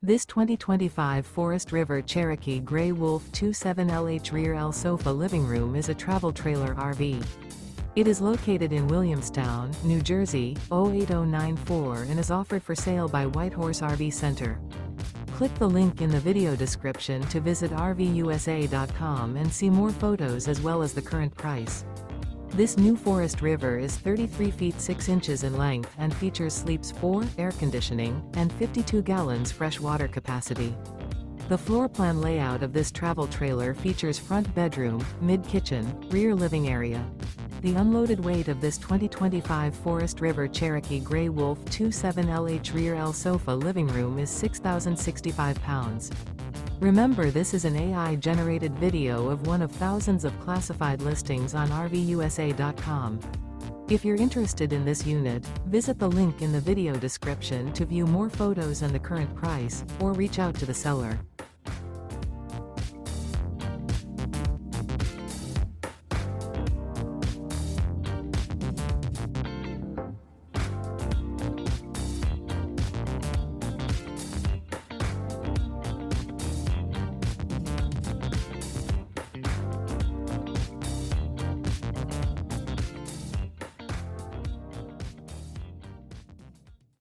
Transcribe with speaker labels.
Speaker 1: This 2025 Forest River Cherokee Grey Wolf 27LH Rear L Sofa Living Room is a travel trailer RV. It is located in Williamstown, New Jersey, 08094 and is offered for sale by Whitehorse RV Center. Click the link in the video description to visit RVUSA.com and see more photos as well as the current price. This new Forest River is 33 feet 6 inches in length and features sleeps 4, air conditioning, and 52 gallons fresh water capacity. The floor plan layout of this travel trailer features front bedroom, mid-kitchen, rear living area. The unloaded weight of this 2025 Forest River Cherokee Grey Wolf 27LH Rear L Sofa Living Room is 6,065 pounds. Remember, this is an AI-generated video of one of thousands of classified listings on RVUSA.com. If you're interested in this unit, visit the link in the video description to view more photos and the current price, or reach out to the seller.